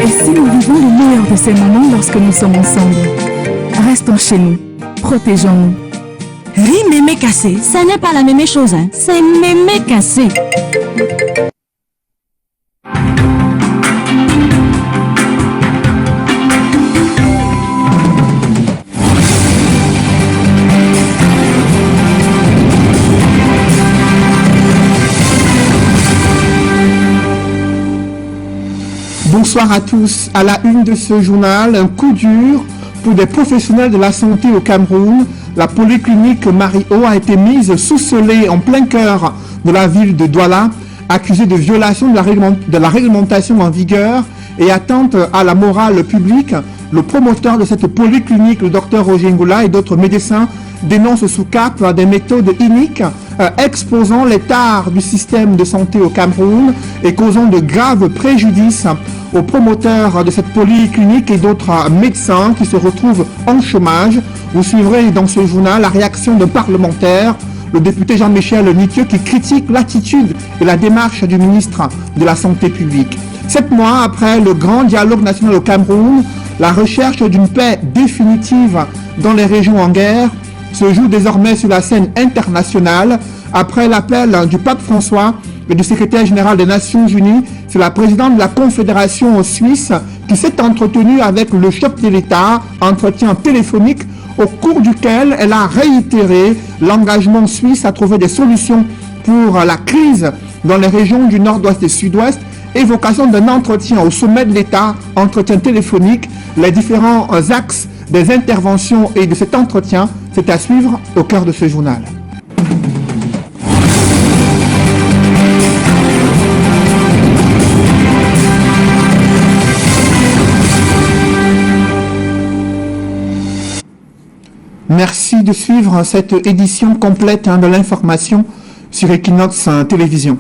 Et si nous vivons le meilleur de ces moments lorsque nous sommes ensemble? Restons chez nous, protégeons-nous. Riz mémé cassé, ça n'est pas la même chose, hein. C'est mémé cassé. Bonsoir à tous. À la une de ce journal, un coup dur pour des professionnels de la santé au Cameroun. La polyclinique Marie-O a été mise sous scellé en plein cœur de la ville de Douala, accusée de violation de la réglementation en vigueur et atteinte à la morale publique. Le promoteur de cette polyclinique, le docteur Roger Ngoula, et d'autres médecins dénoncent sous cap des méthodes iniques exposant les tares du système de santé au Cameroun et causant de graves préjudices aux promoteurs de cette polyclinique et d'autres médecins qui se retrouvent en chômage. Vous suivrez dans ce journal la réaction d'un parlementaire, le député Jean-Michel Nitieux, qui critique l'attitude et la démarche du ministre de la Santé publique. 7 mois après le grand dialogue national au Cameroun, la recherche d'une paix définitive dans les régions en guerre se joue désormais sur la scène internationale. Après l'appel du pape François et du secrétaire général des Nations Unies, c'est la présidente de la Confédération suisse qui s'est entretenue avec le chef de l'État, entretien téléphonique au cours duquel elle a réitéré l'engagement suisse à trouver des solutions pour la crise dans les régions du nord-ouest et sud-ouest. Évocation d'un entretien au sommet de l'État, entretien téléphonique, les différents axes des interventions et de cet entretien, c'est à suivre au cœur de ce journal. Merci de suivre cette édition complète de l'information sur Equinox Télévision.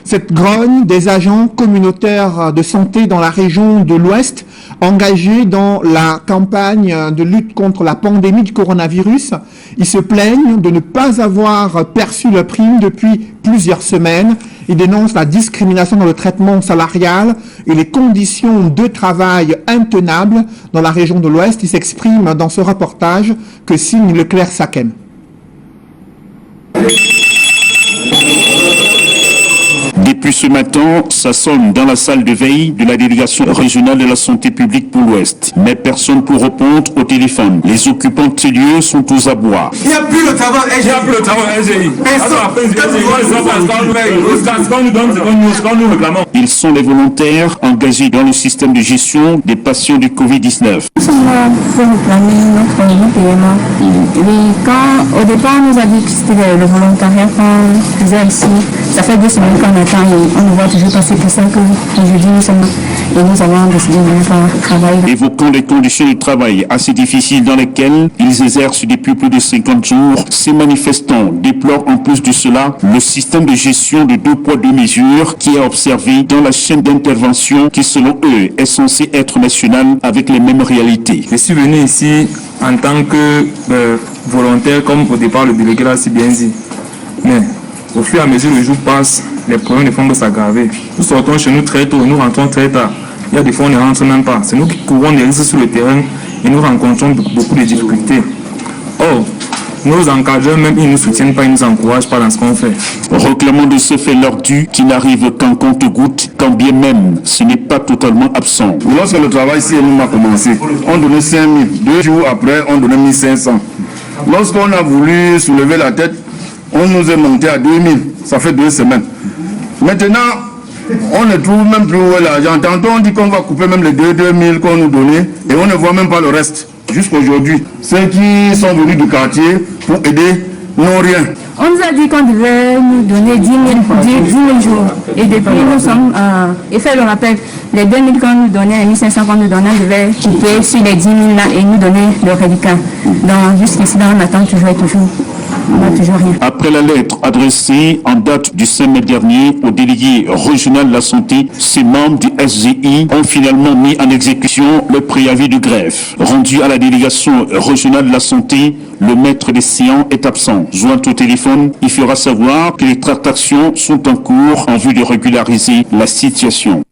Cette grogne des agents communautaires de santé dans la région de l'Ouest, engagés dans la campagne de lutte contre la pandémie du coronavirus, ils se plaignent de ne pas avoir perçu leur prime depuis plusieurs semaines. Ils dénoncent la discrimination dans le traitement salarial et les conditions de travail intenables dans la région de l'Ouest. Ils s'expriment dans ce reportage que signe Leclerc Sakem. Depuis ce matin, ça sonne dans la salle de veille de la délégation régionale de la santé publique pour l'Ouest. Mais personne pour répondre au téléphone. Les occupants de ces lieux sont aux abois. Il n'y a plus le travail SGI. Il n'y a plus le travail SGI. Ils sont les volontaires engagés dans le système de gestion des patients du Covid-19. Nous sommes là pour réclamer notre paiement. Quand au départ on nous a dit que c'était le volontariat qu'on faisait ici, ça fait 2 semaines qu'on attend et on nous voit toujours passer pour ça qu'aujourd'hui nous sommes là et nous avons décidé de venir travailler. Évoquant les conditions de travail assez difficiles dans lesquelles ils exercent depuis plus de 50 jours, ces manifestants déplorent en plus de cela le système de gestion de 2 poids 2 mesures qui est observé dans la chaîne d'intervention qui selon eux est censée être nationale avec les mêmes réalités. Je suis venu ici en tant que volontaire, comme au départ le délégué l'a si bien dit. Mais au fur et à mesure que le jour passe, les problèmes ne font que s'aggraver. Nous sortons chez nous très tôt, nous rentrons très tard. Il y a des fois on ne rentre même pas. C'est nous qui courons des risques sur le terrain et nous rencontrons beaucoup de difficultés. Or, nos encadreurs, même ils ne nous soutiennent pas, ils ne nous encouragent pas dans ce qu'on fait. Réclamant de ce fait leur dû qui n'arrive qu'en compte-gouttes, quand bien même ce n'est pas totalement absent. Lorsque le travail ici a commencé, on donnait 5 000. 2 jours après, on donnait 1 500. Lorsqu'on a voulu soulever la tête, on nous est monté à 2 000. Ça fait 2 semaines. Maintenant, on ne trouve même plus où est l'argent. Tantôt, on dit qu'on va couper même les 2 000 qu'on nous donnait et on ne voit même pas le reste. Jusqu'aujourd'hui, ceux qui sont venus du quartier pour aider n'ont rien. On nous a dit qu'on devait nous donner 10 000 jours. Et depuis, nous sommes... et fait le rappel, les 2 000 qu'on nous donnait, les 1 500 qu'on nous donnait, on devait couper sur les 10 000 là et nous donner le reliquat. Donc, jusqu'ici, on attend toujours et toujours. on n'a toujours rien. Après la lettre adressée en date du 5 mai dernier au délégué régional de la santé, ces membres du SGI ont finalement mis en exécution le préavis de grève. Rendu à la délégation régionale de la santé, le maître des séances est absent. Joint au téléphone, il fera savoir que les tractations sont en cours en vue de régulariser la situation.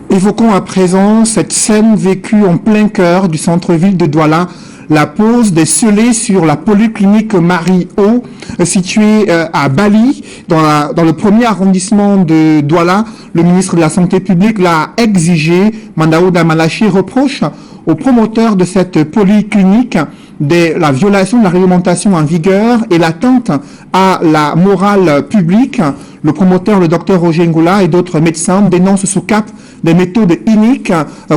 Évoquons à présent cette scène vécue en plein cœur du centre-ville de Douala, la pose des scellés sur la polyclinique Marie-O, située à Bali, dans le premier arrondissement de Douala. Le ministre de la Santé publique l'a exigé. Mandaouda Malachi reproche aux promoteurs de cette polyclinique la violation de la réglementation en vigueur et l'atteinte à la morale publique. Le promoteur, le docteur Roger Ngoula et d'autres médecins dénoncent sous cap des méthodes iniques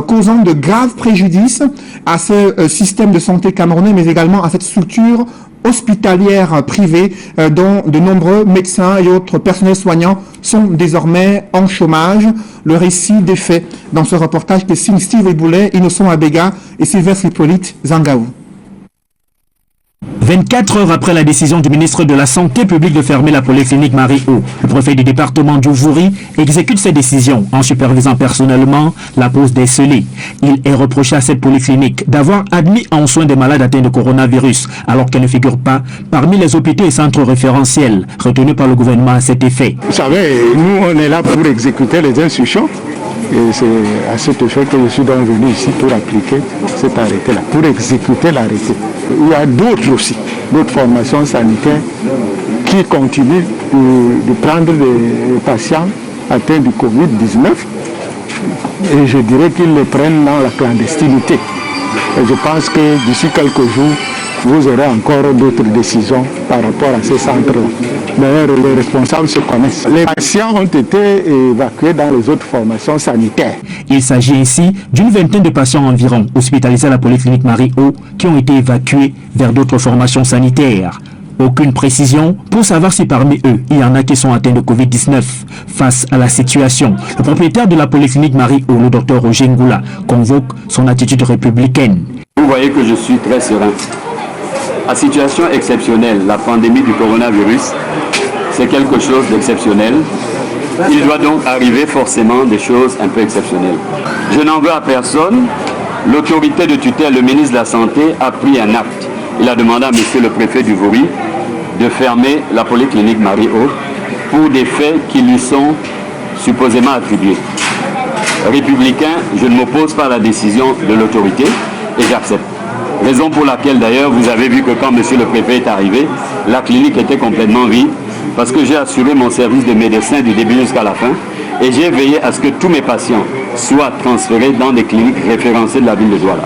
causant de graves préjudices à ce système de santé camerounais, mais également à cette structure hospitalière privée dont de nombreux médecins et autres personnels soignants sont désormais en chômage. Le récit des faits dans ce reportage que signent Steve Eboulet, Innocent Abega et Sylvestre Hippolyte Zangaou. 24 heures après la décision du ministre de la Santé publique de fermer la polyclinique Marie-O, le préfet du département d'Ouvuri exécute cette décision en supervisant personnellement la pose des scellés. Il est reproché à cette polyclinique d'avoir admis en soins des malades atteints de coronavirus alors qu'elle ne figure pas parmi les hôpitaux et centres référentiels retenus par le gouvernement à cet effet. Vous savez, nous on est là pour exécuter les instructions. Et c'est à cet effet que je suis donc venu ici pour appliquer cet arrêté-là, pour exécuter l'arrêté. Il y a d'autres aussi, d'autres formations sanitaires qui continuent de prendre des patients atteints du Covid-19 et je dirais qu'ils les prennent dans la clandestinité. Et je pense que d'ici quelques jours, vous aurez encore d'autres décisions par rapport à ces centres-là. D'ailleurs, les responsables se connaissent. Les patients ont été évacués dans les autres formations sanitaires. Il s'agit ainsi d'une vingtaine de patients environ hospitalisés à la polyclinique Marie-O qui ont été évacués vers d'autres formations sanitaires. Aucune précision pour savoir si parmi eux, il y en a qui sont atteints de Covid-19. Face à la situation, le propriétaire de la polyclinique Marie-O, le docteur Roger Ngoula, convoque son attitude républicaine. Vous voyez que je suis très serein. À situation exceptionnelle, la pandémie du coronavirus, c'est quelque chose d'exceptionnel. Il doit donc arriver forcément des choses un peu exceptionnelles. Je n'en veux à personne. L'autorité de tutelle, le ministre de la Santé, a pris un acte. Il a demandé à monsieur le préfet du Vouri de fermer la polyclinique Marie-O pour des faits qui lui sont supposément attribués. Républicain, je ne m'oppose pas à la décision de l'autorité et j'accepte. Raison pour laquelle d'ailleurs vous avez vu que quand monsieur le préfet est arrivé, la clinique était complètement vide parce que j'ai assuré mon service de médecin du début jusqu'à la fin et j'ai veillé à ce que tous mes patients soient transférés dans des cliniques référencées de la ville de Douala.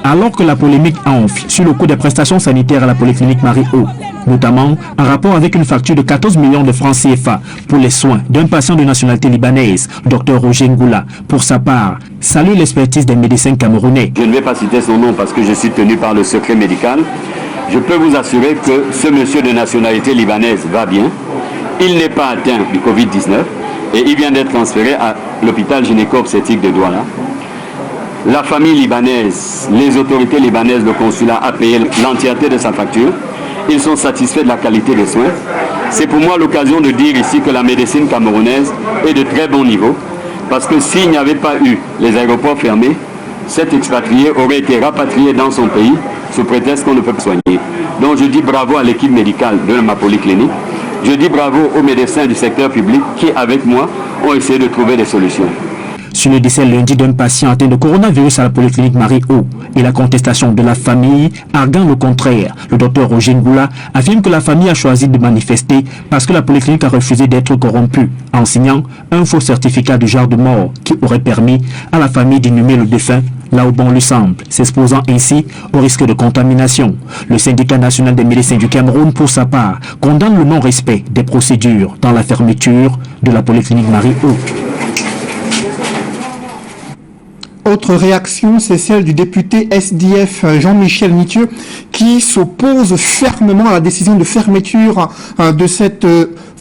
Alors que la polémique enfle sur le coût des prestations sanitaires à la polyclinique Marie-O, notamment en rapport avec une facture de 14 millions de francs CFA pour les soins d'un patient de nationalité libanaise, Dr Roger Ngoula, pour sa part, salue l'expertise des médecins camerounais. Je ne vais pas citer son nom parce que je suis tenu par le secret médical. Je peux vous assurer que ce monsieur de nationalité libanaise va bien. Il n'est pas atteint du Covid-19 et il vient d'être transféré à l'hôpital gynéco-obstétrique de Douala. La famille libanaise, les autorités libanaises, le consulat a payé l'entièreté de sa facture. Ils sont satisfaits de la qualité des soins. C'est pour moi l'occasion de dire ici que la médecine camerounaise est de très bon niveau. Parce que s'il n'y avait pas eu les aéroports fermés, cet expatrié aurait été rapatrié dans son pays sous prétexte qu'on ne peut pas soigner. Donc je dis bravo à l'équipe médicale de ma polyclinique. Je dis bravo aux médecins du secteur public qui, avec moi, ont essayé de trouver des solutions. Sur le décès lundi d'un patient atteint de coronavirus à la polyclinique Marie-O et la contestation de la famille arguant le contraire, le docteur Roger Ngoula affirme que la famille a choisi de manifester parce que la polyclinique a refusé d'être corrompue en signant un faux certificat de genre de mort qui aurait permis à la famille d'inhumer le défunt là où bon lui semble, s'exposant ainsi au risque de contamination. Le syndicat national des médecins du Cameroun, pour sa part, condamne le non-respect des procédures dans la fermeture de la polyclinique Marie-O. Autre réaction, c'est celle du député SDF Jean-Michel Mithieu qui s'oppose fermement à la décision de fermeture de cette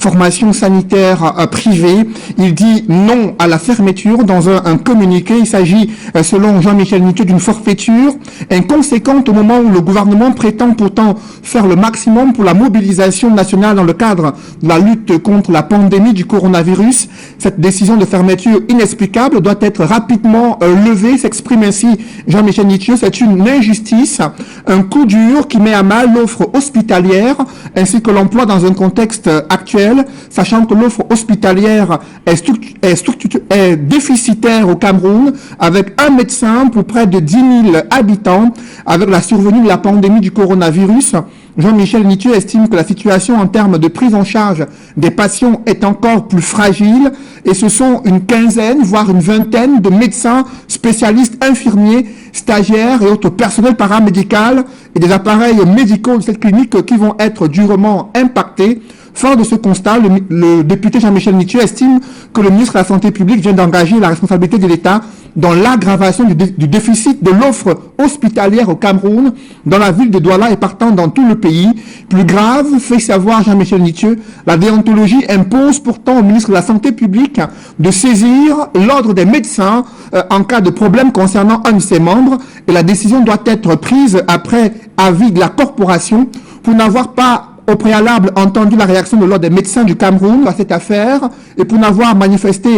formation sanitaire privée. Il dit non à la fermeture dans un communiqué. Il s'agit, selon Jean-Michel Nitieux, d'une forfaiture inconséquente au moment où le gouvernement prétend pourtant faire le maximum pour la mobilisation nationale dans le cadre de la lutte contre la pandémie du coronavirus. Cette décision de fermeture inexplicable doit être rapidement levée, s'exprime ainsi Jean-Michel Nitieux. C'est une injustice, un coup dur qui met à mal l'offre hospitalière ainsi que l'emploi dans un contexte actuel, sachant que l'offre hospitalière est déficitaire au Cameroun, avec un médecin pour près de 10 000 habitants. Avec la survenue de la pandémie du coronavirus, Jean-Michel Nitieux estime que la situation en termes de prise en charge des patients est encore plus fragile et ce sont une quinzaine, voire une vingtaine de médecins, spécialistes, infirmiers, stagiaires et autres personnels paramédical et des appareils médicaux de cette clinique qui vont être durement impactés. Fort de ce constat, le député Jean-Michel Nitieux estime que le ministre de la Santé publique vient d'engager la responsabilité de l'État dans l'aggravation du déficit de l'offre hospitalière au Cameroun, dans la ville de Douala et partant dans tout le pays. Plus grave, fait savoir Jean-Michel Nitieux, la déontologie impose pourtant au ministre de la Santé publique de saisir l'ordre des médecins en cas de problème concernant un de ses membres et la décision doit être prise après avis de la corporation pour n'avoir pas au préalable entendu la réaction de l'ordre des médecins du Cameroun à cette affaire et pour n'avoir manifesté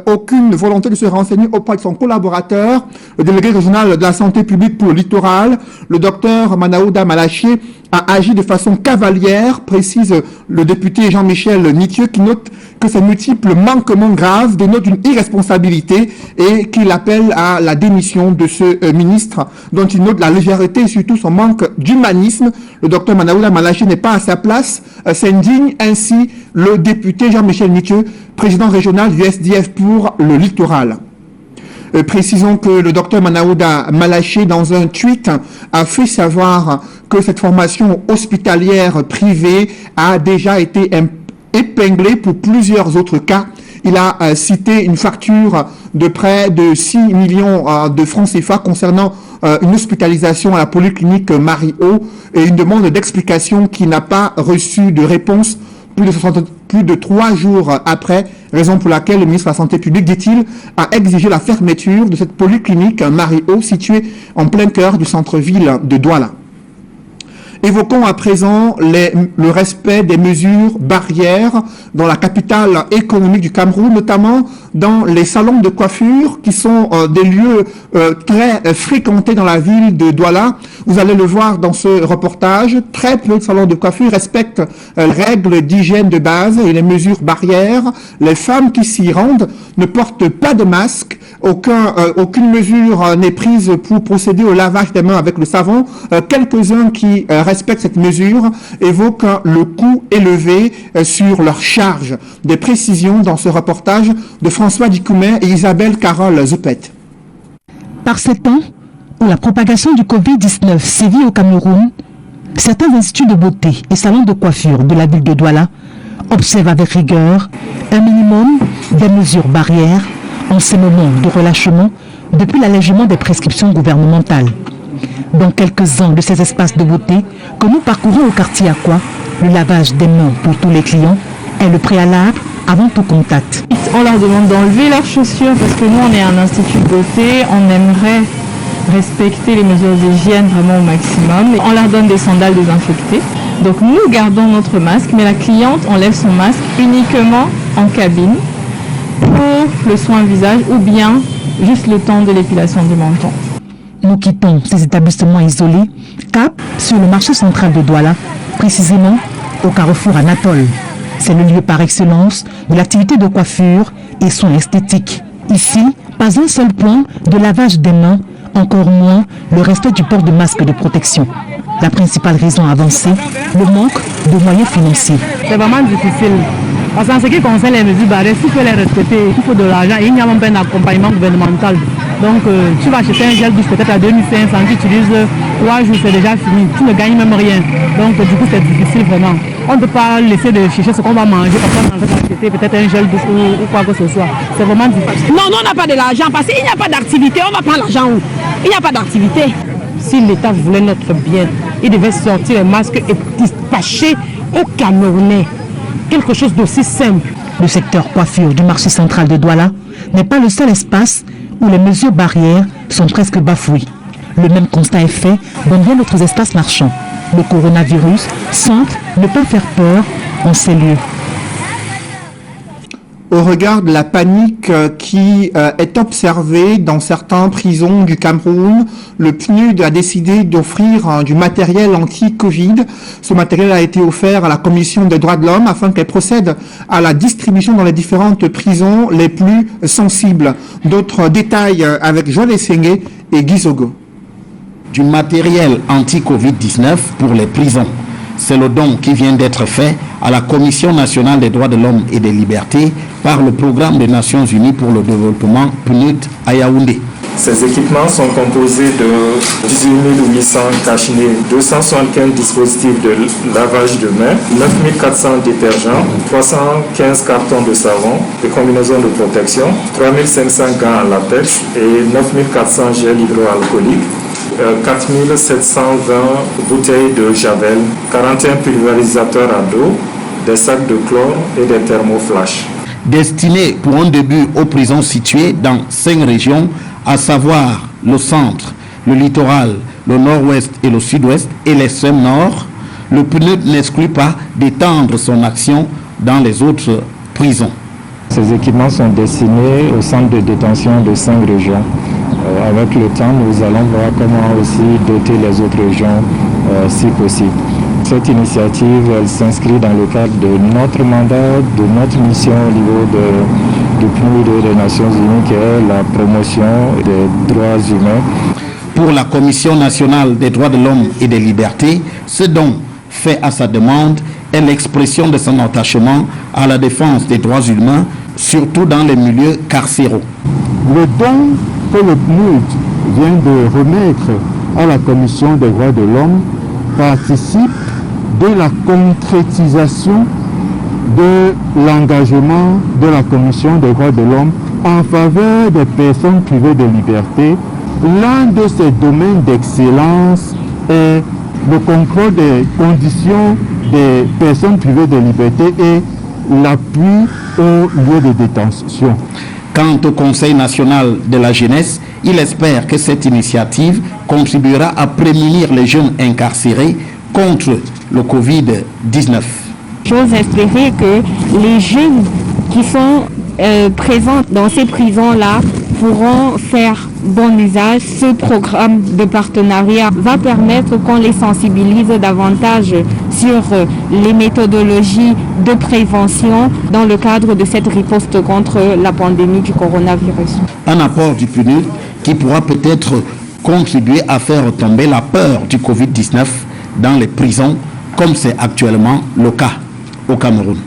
aucune volonté de se renseigner auprès de son collaborateur, le délégué régional de la santé publique pour le littoral, le docteur Manaouda Malaché, a agi de façon cavalière, précise le député Jean-Michel Nitieux, qui note que ces multiples manquements graves dénotent une irresponsabilité et qu'il appelle à la démission de ce ministre, dont il note la légèreté et surtout son manque d'humanisme. Le docteur Manaouda Malaché n'est pas à sa place, s'indigne ainsi le député Jean-Michel Nitieux, président régional du SDF pour le littoral. Précisons que le docteur Manaouda Malaché, dans un tweet, a fait savoir que cette formation hospitalière privée a déjà été épinglée pour plusieurs autres cas. Il a cité une facture de près de 6 millions de francs CFA concernant une hospitalisation à la polyclinique Marie-O et une demande d'explication qui n'a pas reçu de réponse plus de 3 jours après, raison pour laquelle le ministre de la Santé publique, dit-il, a exigé la fermeture de cette polyclinique Marie-O située en plein cœur du centre-ville de Douala. Évoquons à présent le respect des mesures barrières dans la capitale économique du Cameroun, notamment dans les salons de coiffure qui sont des lieux très fréquentés dans la ville de Douala. Vous allez le voir dans ce reportage, très peu de salons de coiffure respectent les règles d'hygiène de base et les mesures barrières. Les femmes qui s'y rendent ne portent pas de masque, aucune mesure n'est prise pour procéder au lavage des mains avec le savon. Quelques-uns qui respectent cette mesure évoquent le coût élevé sur leur charge. Des précisions dans ce reportage de François Dicoumet et Isabelle Carole Zepet. Par ces temps où la propagation du Covid-19 sévit au Cameroun, certains instituts de beauté et salons de coiffure de la ville de Douala observent avec rigueur un minimum des mesures barrières en ces moments de relâchement depuis l'allègement des prescriptions gouvernementales. Dans quelques-uns de ces espaces de beauté que nous parcourons au quartier Aqua, le lavage des mains pour tous les clients est le préalable avant tout contact. On leur demande d'enlever leurs chaussures parce que nous on est un institut de beauté, on aimerait respecter les mesures d'hygiène vraiment au maximum. On leur donne des sandales désinfectées. Donc nous gardons notre masque, mais la cliente enlève son masque uniquement en cabine pour le soin visage ou bien juste le temps de l'épilation du menton. Nous quittons ces établissements isolés, cap sur le marché central de Douala, précisément au carrefour Anatole. C'est le lieu par excellence de l'activité de coiffure et soins esthétiques. Ici, pas un seul point de lavage des mains, encore moins le respect du port de masque de protection. La principale raison avancée, le manque de moyens financiers. C'est vraiment difficile. Parce qu'en ce qui concerne les mesures barrières, s'il faut les respecter, il faut de l'argent et il n'y a même pas un accompagnement gouvernemental. Donc tu vas acheter un gel douche peut-être à 2500, tu utilises 3 jours, c'est déjà fini. Tu ne gagnes même rien. Donc du coup c'est difficile vraiment. On ne peut pas laisser de chercher ce qu'on va manger parce qu'on va acheter peut-être un gel douche ou quoi que ce soit. C'est vraiment difficile. Non, on n'a pas de l'argent parce qu'il n'y a pas d'activité. On va prendre l'argent où? Il n'y a pas d'activité. Si l'État voulait notre bien, il devait sortir les masques et dispatcher aux Camerounais. quelque chose d'aussi simple. Le secteur coiffure du marché central de Douala n'est pas le seul espace où les mesures barrières sont presque bafouées. Le même constat est fait dans bien d'autres espaces marchands. Le coronavirus semble ne pas faire peur en ces lieux. Au regard de la panique qui est observée dans certaines prisons du Cameroun, le PNUD a décidé d'offrir du matériel anti-Covid. Ce matériel a été offert à la Commission des droits de l'homme afin qu'elle procède à la distribution dans les différentes prisons les plus sensibles. D'autres détails avec Joël Essengue et Guy Zogo. Du matériel anti-Covid-19 pour les prisons. C'est le don qui vient d'être fait à la Commission nationale des droits de l'homme et des libertés par le Programme des Nations Unies pour le développement PNUD à Yaoundé. Ces équipements sont composés de 18 800 cache-nez, 275 dispositifs de lavage de mains, 9 400 détergents, 315 cartons de savon, des combinaisons de protection, 3 500 gants en latex et 9 400 gels hydroalcooliques. 4 720 bouteilles de javel, 41 pulvérisateurs à dos, des sacs de chlore et des thermoflash. Destinés pour un début aux prisons situées dans 5 régions, à savoir le centre, le littoral, le nord-ouest et le sud-ouest et l'extrême nord, le PNUD n'exclut pas d'étendre son action dans les autres prisons. Ces équipements sont destinés au centre de détention de 5 régions. Avec le temps, nous allons voir comment aussi doter les autres régions si possible. Cette initiative, elle s'inscrit dans le cadre de notre mandat, de notre mission au niveau du PNUD des Nations Unies, qui est la promotion des droits humains. Pour la Commission nationale des droits de l'homme et des libertés, ce don fait à sa demande est l'expression de son attachement à la défense des droits humains, surtout dans les milieux carcéraux. Le don que le PNUD vient de remettre à la Commission des droits de l'homme participe de la concrétisation de l'engagement de la Commission des droits de l'homme en faveur des personnes privées de liberté. L'un de ces domaines d'excellence est le contrôle des conditions des personnes privées de liberté et l'appui au lieu de détention. Quant au Conseil national de la jeunesse, il espère que cette initiative contribuera à prémunir les jeunes incarcérés contre le Covid-19. J'ose espérer que les jeunes qui sont présents dans ces prisons-là pourront faire bon usage. Ce programme de partenariat va permettre qu'on les sensibilise davantage sur les méthodologies de prévention dans le cadre de cette riposte contre la pandémie du coronavirus. Un apport du PNUD qui pourra peut-être contribuer à faire retomber la peur du Covid-19 dans les prisons, comme c'est actuellement le cas au Cameroun.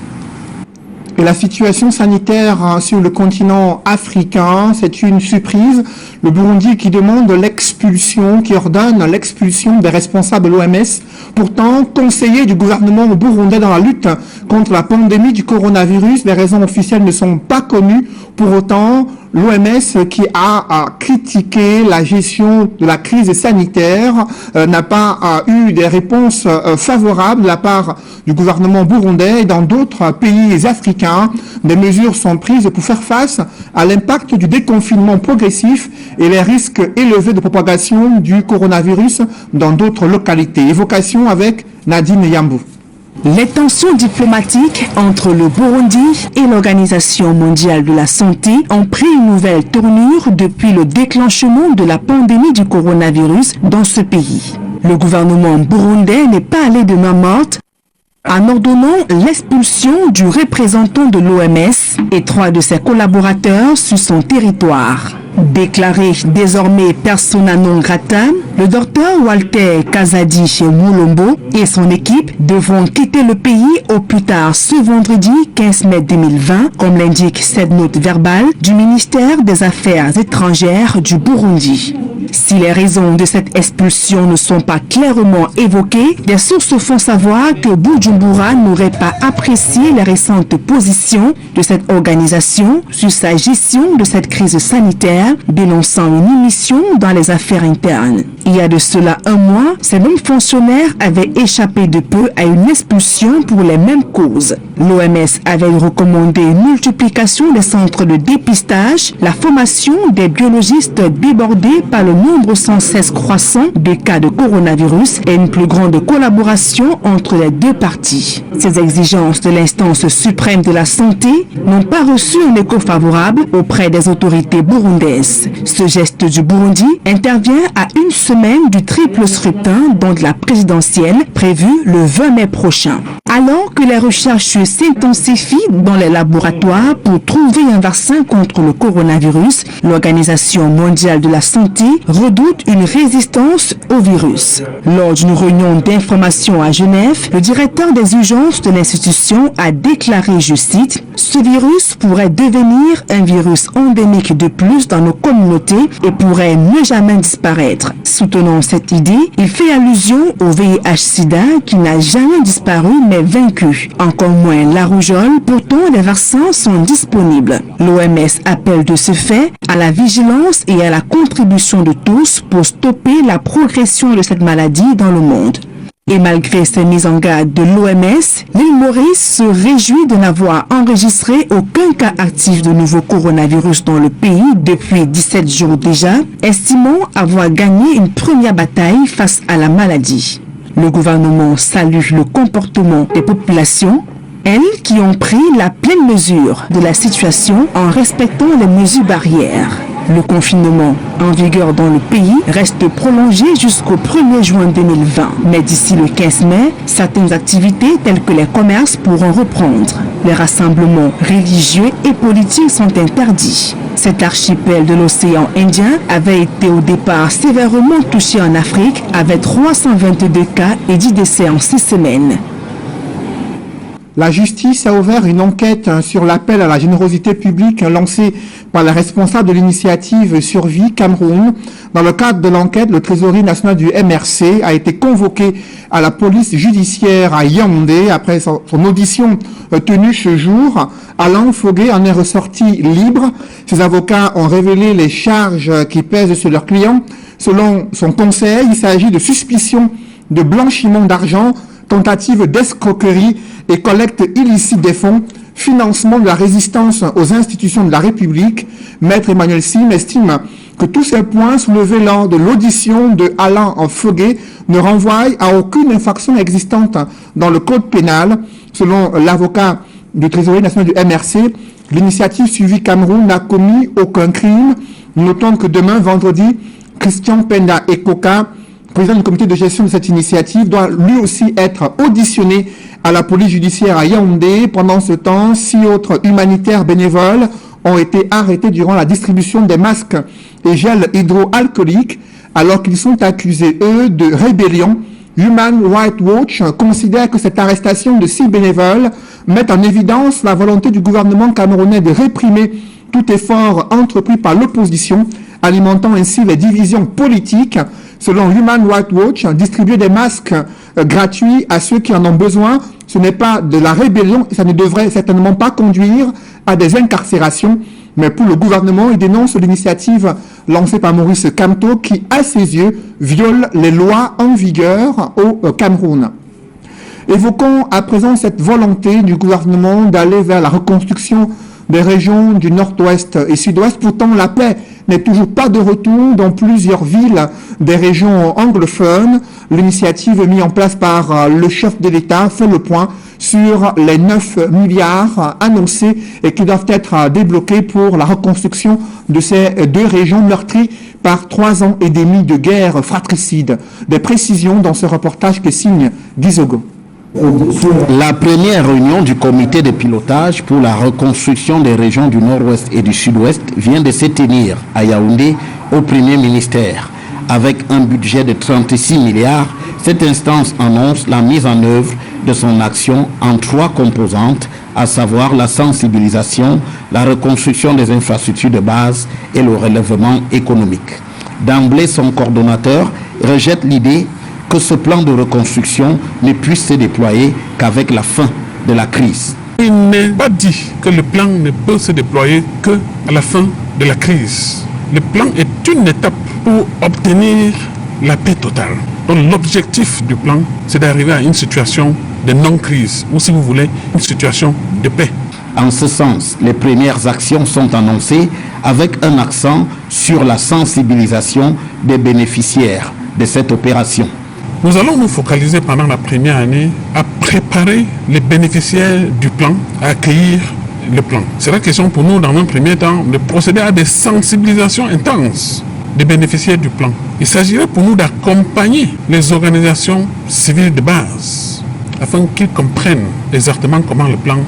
Et la situation sanitaire sur le continent africain, c'est une surprise. Le Burundi qui demande l'expulsion, qui ordonne l'expulsion des responsables de l'OMS, pourtant conseillers du gouvernement burundais dans la lutte contre la pandémie du coronavirus. Les raisons officielles ne sont pas connues. Pour autant, l'OMS qui a critiqué la gestion de la crise sanitaire n'a pas eu des réponses favorables de la part du gouvernement burundais et dans d'autres pays africains. Des mesures sont prises pour faire face à l'impact du déconfinement progressif et les risques élevés de propagation du coronavirus dans d'autres localités. Évocation avec Nadine Yambou. Les tensions diplomatiques entre le Burundi et l'Organisation mondiale de la santé ont pris une nouvelle tournure depuis le déclenchement de la pandémie du coronavirus dans ce pays. Le gouvernement burundais n'est pas allé de main morte en ordonnant l'expulsion du représentant de l'OMS et 3 de ses collaborateurs sur son territoire. Déclaré désormais persona non grata, le docteur Walter Kazadi Moulombo et son équipe devront quitter le pays au plus tard ce vendredi 15 mai 2020, comme l'indique cette note verbale du ministère des Affaires étrangères du Burundi. Si les raisons de cette expulsion ne sont pas clairement évoquées, des sources font savoir que Bujumbura n'aurait pas apprécié les récentes positions de cette organisation sur sa gestion de cette crise sanitaire, dénonçant une émission dans les affaires internes. Il y a de cela un mois, ces mêmes fonctionnaires avaient échappé de peu à une expulsion pour les mêmes causes. L'OMS avait recommandé une multiplication des centres de dépistage, la formation des biologistes débordés par le nombre sans cesse croissant de cas de coronavirus et une plus grande collaboration entre les deux parties. Ces exigences de l'instance suprême de la santé n'ont pas reçu un écho favorable auprès des autorités burundaises. Ce geste du Burundi intervient à une semaine du triple scrutin dont la présidentielle prévue le 20 mai prochain. Alors que les recherches s'intensifient dans les laboratoires pour trouver un vaccin contre le coronavirus, l'Organisation mondiale de la santé redoute une résistance au virus. Lors d'une réunion d'information à Genève, le directeur des urgences de l'institution a déclaré, je cite, « Ce virus pourrait devenir un virus endémique de plus dans nos communautés et pourrait ne jamais disparaître. » Soutenant cette idée, il fait allusion au VIH-Sida qui n'a jamais disparu mais vaincu. Encore moins la rougeole, pourtant les vaccins sont disponibles. L'OMS appelle de ce fait à la vigilance et à la contribution de tous pour stopper la progression de cette maladie dans le monde. Et malgré ces mises en garde de l'OMS, l'île Maurice se réjouit de n'avoir enregistré aucun cas actif de nouveau coronavirus dans le pays depuis 17 jours déjà, estimant avoir gagné une première bataille face à la maladie. Le gouvernement salue le comportement des populations, elles qui ont pris la pleine mesure de la situation en respectant les mesures barrières. Le confinement en vigueur dans le pays reste prolongé jusqu'au 1er juin 2020. Mais d'ici le 15 mai, certaines activités telles que les commerces pourront reprendre. Les rassemblements religieux et politiques sont interdits. Cet archipel de l'océan Indien avait été au départ sévèrement touché en Afrique avec 322 cas et 10 décès en 6 semaines. La justice a ouvert une enquête sur l'appel à la générosité publique lancé par les responsables de l'initiative Survie Cameroun. Dans le cadre de l'enquête, le trésorier national du MRC a été convoqué à la police judiciaire à Yaoundé après son audition tenue ce jour. Alain Foguet en est ressorti libre. Ses avocats ont révélé les charges qui pèsent sur leurs clients. Selon son conseil, il s'agit de suspicion de blanchiment d'argent, tentative d'escroquerie et collecte illicite des fonds, financement de la résistance aux institutions de la République. Maître Emmanuel Sim estime que tous ces points soulevés lors de l'audition de Alain Foguet ne renvoient à aucune infraction existante dans le code pénal. Selon l'avocat du trésorier national du MRC, l'initiative Suivi Cameroun n'a commis aucun crime. Notons que demain, vendredi, Christian Penda Ekoka, président du comité de gestion de cette initiative, doit lui aussi être auditionné à la police judiciaire à Yaoundé. Pendant ce temps, 6 autres humanitaires bénévoles ont été arrêtés durant la distribution des masques et gels hydroalcooliques alors qu'ils sont accusés, eux, de rébellion. Human Rights Watch considère que cette arrestation de 6 bénévoles met en évidence la volonté du gouvernement camerounais de réprimer tout effort entrepris par l'opposition, alimentant ainsi les divisions politiques. Selon Human Rights Watch, distribuer des masques gratuits à ceux qui en ont besoin, ce n'est pas de la rébellion et ça ne devrait certainement pas conduire à des incarcérations. Mais pour le gouvernement, il dénonce l'initiative lancée par Maurice Kamto qui, à ses yeux, viole les lois en vigueur au Cameroun. Évoquons à présent cette volonté du gouvernement d'aller vers la reconstruction des régions du nord-ouest et sud-ouest. Pourtant, la paix n'est toujours pas de retour dans plusieurs villes des régions anglophones. L'initiative mise en place par le chef de l'État fait le point sur les 9 milliards annoncés et qui doivent être débloqués pour la reconstruction de ces deux régions meurtries par 3 ans et demi de guerre fratricide. Des précisions dans ce reportage que signe Gizogo. La première réunion du comité de pilotage pour la reconstruction des régions du nord-ouest et du sud-ouest vient de se tenir à Yaoundé au premier ministère. Avec un budget de 36 milliards, cette instance annonce la mise en œuvre de son action en 3 composantes, à savoir la sensibilisation, la reconstruction des infrastructures de base et le relèvement économique. D'emblée, son coordonnateur rejette l'idée que ce plan de reconstruction ne puisse se déployer qu'avec la fin de la crise. Il n'est pas dit que le plan ne peut se déployer qu'à la fin de la crise. Le plan est une étape pour obtenir la paix totale. Donc l'objectif du plan, c'est d'arriver à une situation de non-crise, ou si vous voulez, une situation de paix. En ce sens, les premières actions sont annoncées avec un accent sur la sensibilisation des bénéficiaires de cette opération. Nous allons nous focaliser pendant la première année à préparer les bénéficiaires du plan, à accueillir le plan. C'est la question pour nous, dans un premier temps, de procéder à des sensibilisations intenses des bénéficiaires du plan. Il s'agirait pour nous d'accompagner les organisations civiles de base afin qu'ils comprennent exactement comment le plan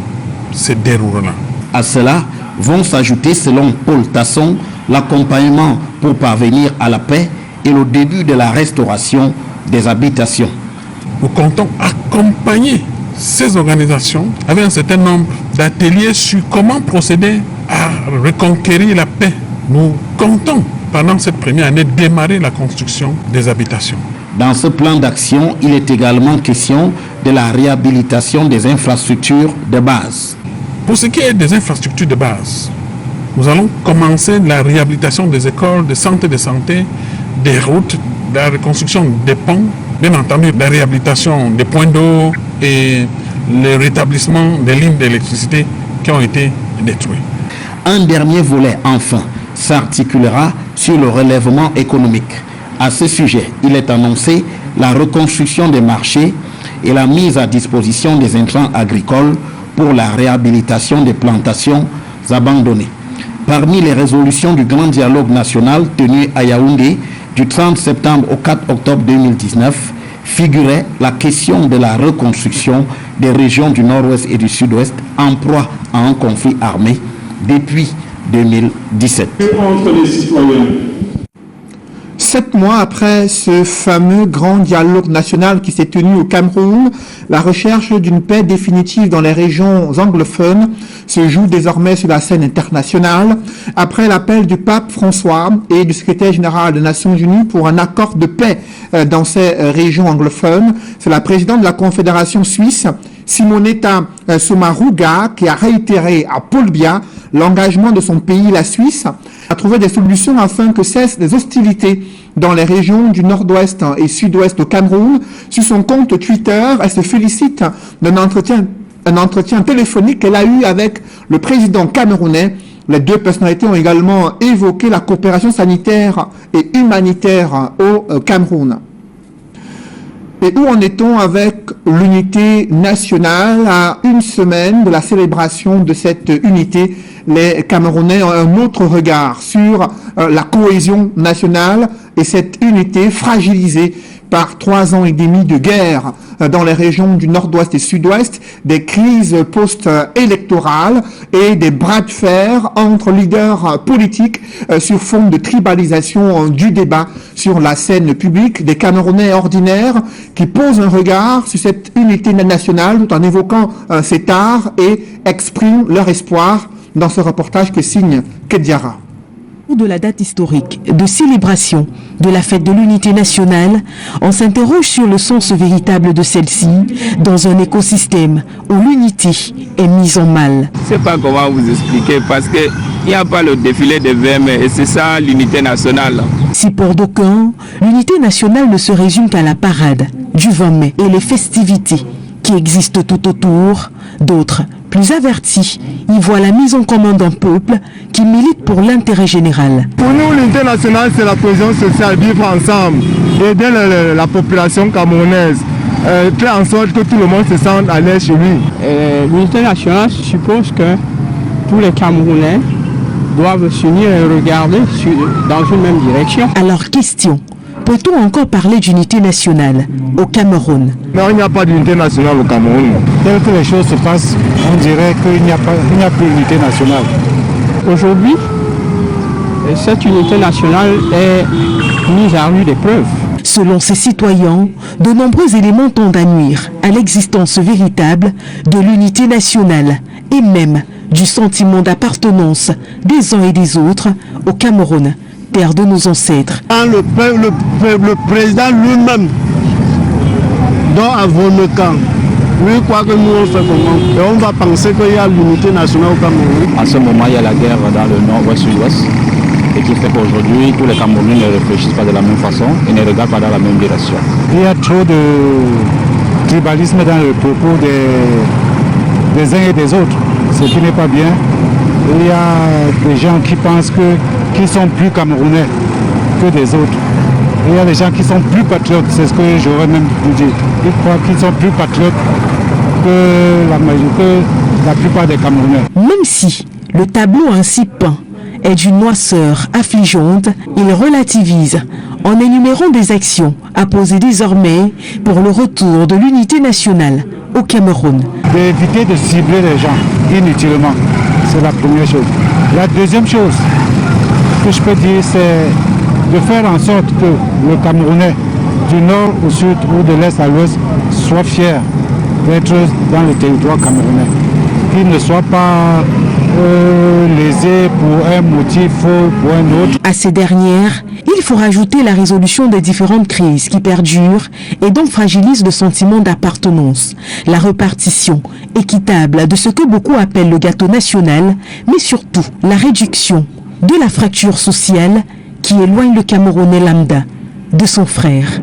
se déroulera. À cela vont s'ajouter, selon Paul Tasson, l'accompagnement pour parvenir à la paix et le début de la restauration des habitations. Nous comptons accompagner ces organisations avec un certain nombre d'ateliers sur comment procéder à reconquérir la paix. Nous comptons, pendant cette première année, démarrer la construction des habitations. Dans ce plan d'action, il est également question de la réhabilitation des infrastructures de base. Pour ce qui est des infrastructures de base, nous allons commencer la réhabilitation des écoles, des centres de santé, des routes, la reconstruction des ponts, bien entendu la réhabilitation des points d'eau et le rétablissement des lignes d'électricité qui ont été détruites. Un dernier volet, enfin, s'articulera sur le relèvement économique. À ce sujet, il est annoncé la reconstruction des marchés et la mise à disposition des intrants agricoles pour la réhabilitation des plantations abandonnées. Parmi les résolutions du Grand Dialogue national tenu à Yaoundé du 30 septembre au 4 octobre 2019, figurait la question de la reconstruction des régions du Nord-Ouest et du Sud-Ouest en proie à un conflit armé depuis 2017. 7 mois après ce fameux grand dialogue national qui s'est tenu au Cameroun, la recherche d'une paix définitive dans les régions anglophones se joue désormais sur la scène internationale. Après l'appel du pape François et du secrétaire général des Nations Unies pour un accord de paix dans ces régions anglophones, c'est la présidente de la Confédération suisse, Simonetta Sommaruga, qui a réitéré à Paul Biya l'engagement de son pays, la Suisse, à trouver des solutions afin que cessent les hostilités dans les régions du nord-ouest et sud-ouest au Cameroun. Sur son compte Twitter, elle se félicite d'un entretien téléphonique qu'elle a eu avec le président camerounais. Les deux personnalités ont également évoqué la coopération sanitaire et humanitaire au Cameroun. Et où en est-on avec l'unité nationale? À une semaine de la célébration de cette unité, les Camerounais ont un autre regard sur la cohésion nationale et cette unité fragilisée par 3 ans et demi de guerre dans les régions du nord-ouest et sud-ouest, des crises post-électorales et des bras de fer entre leaders politiques sur fond de tribalisation du débat sur la scène publique, des Camerounais ordinaires qui posent un regard sur cette unité nationale tout en évoquant cet art et expriment leur espoir dans ce reportage que signe Kediara. De la date historique de célébration de la fête de l'unité nationale, on s'interroge sur le sens véritable de celle-ci dans un écosystème où l'unité est mise en mal. Je ne sais pas comment vous expliquer parce qu'il n'y a pas le défilé des 20 mai et c'est ça l'unité nationale. Si pour d'aucuns, l'unité nationale ne se résume qu'à la parade du 20 mai et les festivités qui existent tout autour, d'autres, plus avertis, y voient la mise en commun d'un peuple qui milite pour l'intérêt général. Pour nous, l'unité nationale, c'est la cohésion sociale, vivre ensemble, aider la population camerounaise, faire en sorte que tout le monde se sente à l'aise chez lui. L'unité nationale suppose que tous les Camerounais doivent s'unir et regarder dans une même direction. Alors, question. Peut-on encore parler d'unité nationale au Cameroun? Non, il n'y a pas d'unité nationale au Cameroun. Tel que les choses se passent, on dirait qu'il n'y a plus d'unité nationale. Aujourd'hui, cette unité nationale est mise à rude épreuve. Selon ces citoyens, de nombreux éléments tendent à nuire à l'existence véritable de l'unité nationale et même du sentiment d'appartenance des uns et des autres au Cameroun, terre de nos ancêtres. Le président lui-même doit avoir le camp. Lui croit que nous on fait comment. Et on va penser qu'il y a l'unité nationale au Cameroun. En ce moment, il y a la guerre dans le nord-ouest, sud-ouest. et qui fait qu'aujourd'hui, tous les Camerounais ne réfléchissent pas de la même façon et ne regardent pas dans la même direction. Il y a trop de tribalisme dans le propos des uns et des autres, ce qui n'est pas bien. Il y a des gens qui pensent qu'ils sont plus Camerounais que des autres. Il y a des gens qui sont plus patriotes, c'est ce que j'aurais même pu dire. Ils croient qu'ils sont plus patriotes que la plupart des Camerounais. Même si le tableau ainsi peint est d'une noirceur affligeante, il relativise en énumérant des actions à poser désormais pour le retour de l'unité nationale au Cameroun. D'éviter de cibler les gens inutilement, c'est la première chose. La deuxième chose que je peux dire, c'est de faire en sorte que le Camerounais, du nord au sud ou de l'est à l'ouest, soit fier d'être dans le territoire camerounais. Qu'il ne soit pas lésé pour un motif ou pour un autre. À ces dernières, il faut rajouter la résolution des différentes crises qui perdurent et donc fragilisent le sentiment d'appartenance, la répartition équitable de ce que beaucoup appellent le gâteau national, mais surtout la réduction de la fracture sociale qui éloigne le Camerounais lambda de son frère.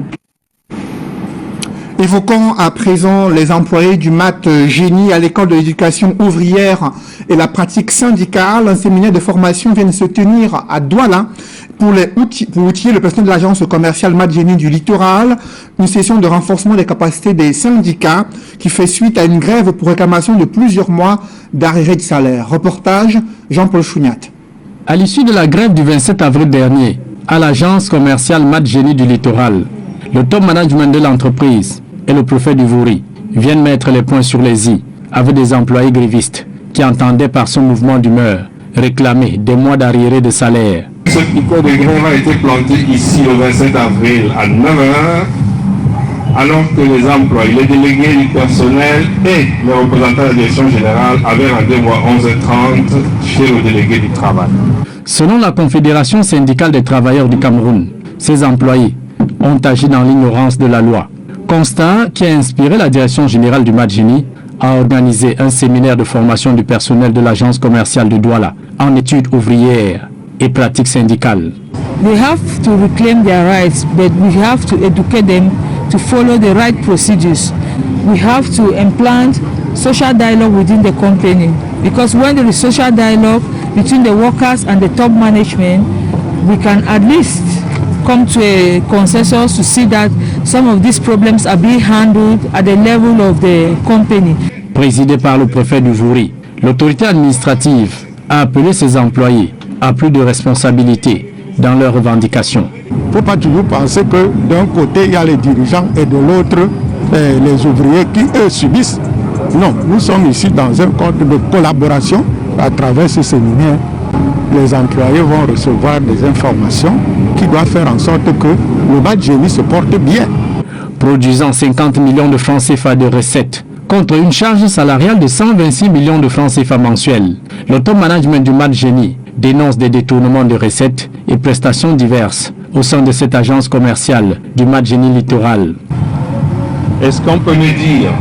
Évoquons à présent les employés du MAT Génie à l'école de l'éducation ouvrière et la pratique syndicale. Un séminaire de formation vient de se tenir à Douala pour outiller le personnel de l'agence commerciale MAT Génie du littoral. Une session de renforcement des capacités des syndicats qui fait suite à une grève pour réclamation de plusieurs mois d'arrêt de salaire. Reportage Jean-Paul Chouniat. À l'issue de la grève du 27 avril dernier, à l'agence commerciale MAT Génie du littoral, le top management de l'entreprise et le préfet du Vouri viennent mettre les points sur les i avec des employés grévistes qui entendaient par son mouvement d'humeur réclamer des mois d'arriérés de salaire. Ce picot de grève a été planté ici le 27 avril à 9h, alors que les employés, les délégués du personnel et les représentants de la direction générale avaient rendez-vous à 11h30 chez le délégué du travail. Selon la Confédération syndicale des travailleurs du Cameroun, ces employés ont agi dans l'ignorance de la loi. Constat qui a inspiré la direction générale du MAT Génie à organiser un séminaire de formation du personnel de l'agence commerciale de Douala en études ouvrières et pratiques syndicales. They have to reclaim their rights, but we have to educate them to follow the right procedures. We have to implant social dialogue within the company, because when there is social dialogue between the workers and the top management, we can at least come to a consensus to see that some of these problems are being handled at the level of the company. Présidé par le préfet du Vouri, l'autorité administrative a appelé ses employés à plus de responsabilités dans leurs revendications. Il ne faut pas toujours penser que d'un côté il y a les dirigeants et de l'autre les ouvriers qui eux subissent. Non, nous sommes ici dans un cadre de collaboration à travers ce séminaire. Les employés vont recevoir des informations qui doivent faire en sorte que le MAT Génie se porte bien. Produisant 50 millions de francs CFA de recettes contre une charge salariale de 126 millions de francs CFA mensuels, le top management du MAT Génie dénonce des détournements de recettes et prestations diverses au sein de cette agence commerciale du MAT Génie littoral. Est-ce qu'on peut me dire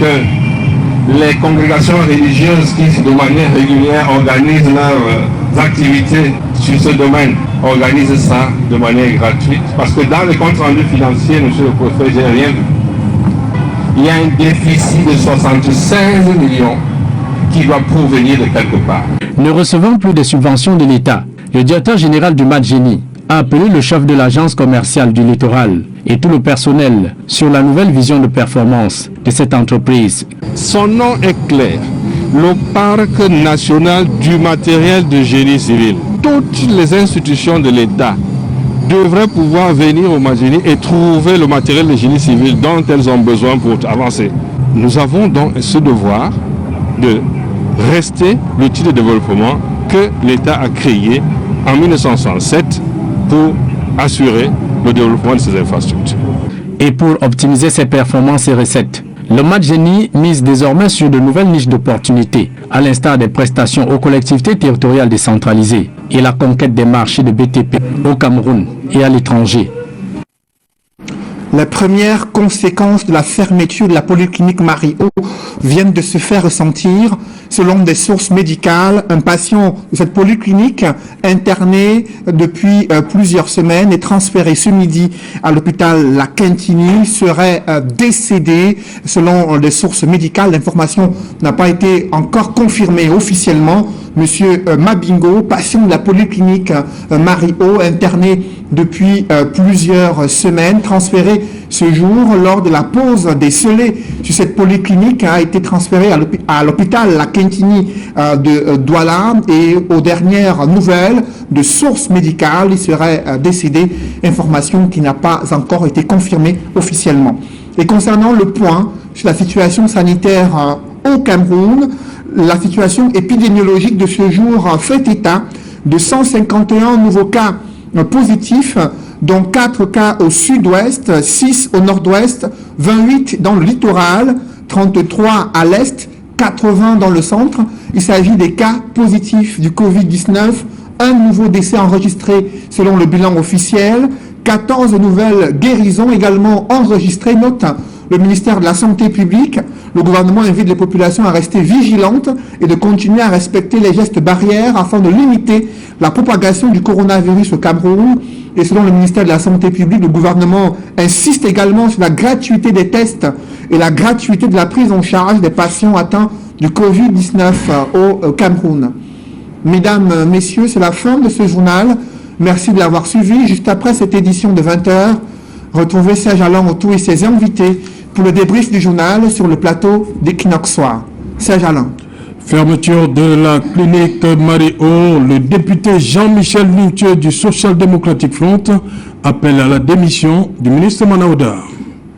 que les congrégations religieuses qui de manière régulière organisent leurs activités sur ce domaine organisent ça de manière gratuite? Parce que dans les comptes rendus financiers, monsieur le préfet, j'ai rien vu. Il y a un déficit de 76 millions qui doit provenir de quelque part. Ne recevant plus de subventions de l'État, le directeur général du MAT Génie a appelé le chef de l'agence commerciale du littoral et tout le personnel sur la nouvelle vision de performance de cette entreprise. Son nom est clair, le parc national du matériel de génie civil. Toutes les institutions de l'État devraient pouvoir venir au MAT Génie et trouver le matériel de génie civil dont elles ont besoin pour avancer. Nous avons donc ce devoir de rester l'outil de développement que l'État a créé en 1967 pour assurer le développement de ces infrastructures. Et pour optimiser ses performances et recettes, le MAT Génie mise désormais sur de nouvelles niches d'opportunités, à l'instar des prestations aux collectivités territoriales décentralisées et la conquête des marchés de BTP au Cameroun et à l'étranger. Les premières conséquences de la fermeture de la polyclinique Marie-O viennent de se faire ressentir. Selon des sources médicales, un patient de cette polyclinique interné depuis plusieurs semaines et transféré ce midi à l'hôpital La Quintini serait décédé. Selon des sources médicales, l'information n'a pas été encore confirmée officiellement. Monsieur Mabingo, patient de la polyclinique Marie-O, interné depuis plusieurs semaines, transféré ce jour lors de la pause des scellés sur cette polyclinique, a été transféré à l'hôpital La Quintini de Douala, et aux dernières nouvelles de sources médicales, il serait décédé, information qui n'a pas encore été confirmée officiellement. Et concernant le point sur la situation sanitaire au Cameroun, la situation épidémiologique de ce jour fait état de 151 nouveaux cas positifs, dont 4 cas au sud-ouest, 6 au nord-ouest, 28 dans le littoral, 33 à l'est, 80 dans le centre. Il s'agit des cas positifs du Covid-19, un nouveau décès enregistré selon le bilan officiel, 14 nouvelles guérisons également enregistrées, note le ministère de la Santé publique. Le gouvernement invite les populations à rester vigilantes et de continuer à respecter les gestes barrières afin de limiter la propagation du coronavirus au Cameroun. Et selon le ministère de la Santé publique, le gouvernement insiste également sur la gratuité des tests et la gratuité de la prise en charge des patients atteints du Covid-19 au Cameroun. Mesdames, Messieurs, c'est la fin de ce journal. Merci de l'avoir suivi. Juste après cette édition de 20h, retrouvez Serge Alain Autou et ses invités pour le débrief du journal sur le plateau d'Equinox Soir. Serge Alain. Fermeture de la clinique Marie-O, le député Jean-Michel Linthieu du Social Democratic Front appelle à la démission du ministre Manaouda.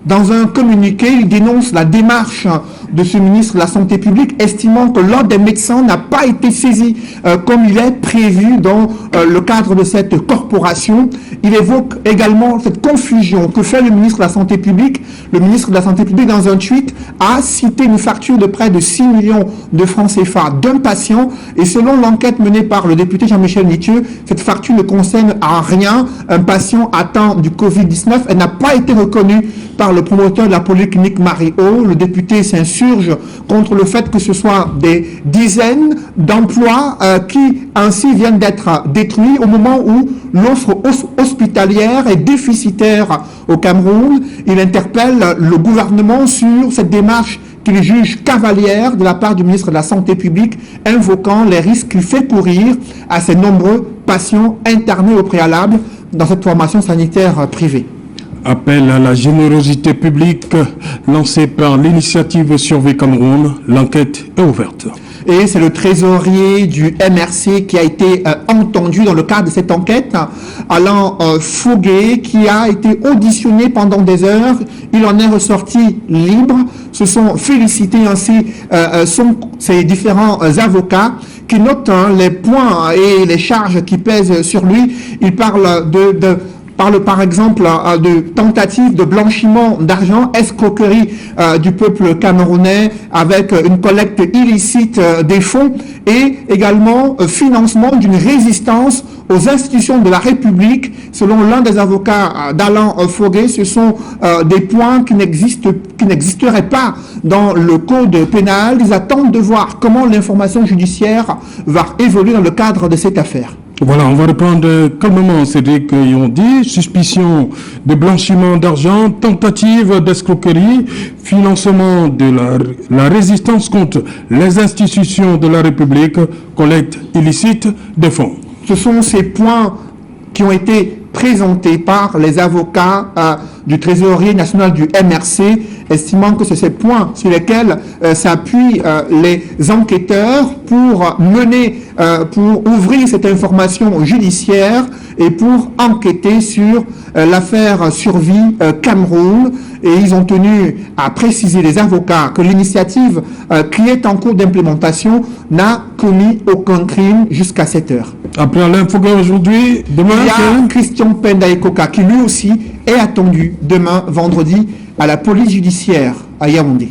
Dans un communiqué, il dénonce la démarche de ce ministre de la Santé publique, estimant que l'ordre des médecins n'a pas été saisi comme il est prévu dans le cadre de cette corporation. Il évoque également cette confusion que fait le ministre de la Santé publique. Le ministre de la Santé publique, dans un tweet, a cité une facture de près de 6 millions de francs CFA d'un patient. Et selon l'enquête menée par le député Jean-Michel Linthieu, cette facture ne concerne en rien un patient atteint du Covid-19. Elle n'a pas été reconnue par le promoteur de la polyclinique Marie-O. Le député s'insurge contre le fait que ce soit des dizaines d'emplois qui ainsi viennent d'être détruits au moment où l'offre hospitalière est déficitaire au Cameroun. Il interpelle le gouvernement sur cette démarche qu'il juge cavalière de la part du ministre de la Santé publique, invoquant les risques qu'il fait courir à ces nombreux patients internés au préalable dans cette formation sanitaire privée. Appel à la générosité publique lancé par l'initiative Survie Cameroun. L'enquête est ouverte. Et c'est le trésorier du MRC qui a été entendu dans le cadre de cette enquête, Alain Fouguet, qui a été auditionné pendant des heures. Il en est ressorti libre. Se sont félicités ainsi ces différents avocats qui notent les points et les charges qui pèsent sur lui. Il parle parle par exemple de tentatives de blanchiment d'argent, escroquerie du peuple camerounais avec une collecte illicite des fonds et également financement d'une résistance aux institutions de la République. Selon l'un des avocats d'Alain Fouguet, ce sont des points qui n'existeraient pas dans le code pénal. Ils attendent de voir comment l'information judiciaire va évoluer dans le cadre de cette affaire. Voilà, on va reprendre calmement, Cédric Yondi. Suspicion de blanchiment d'argent, tentative d'escroquerie, financement de la résistance contre les institutions de la République, collecte illicite des fonds. Ce sont ces points qui ont été présentés par les avocats du trésorier national du MRC, estimant que c'est ces points sur lesquels s'appuient les enquêteurs pour ouvrir cette information judiciaire et pour enquêter sur l'affaire Survie Cameroun. Et ils ont tenu à préciser, les avocats, que l'initiative qui est en cours d'implémentation n'a commis aucun crime jusqu'à cette heure. Après l'infogramme aujourd'hui, demain, il y a Christian Penda Ekoka qui lui aussi est attendu demain, vendredi, à la police judiciaire à Yaoundé.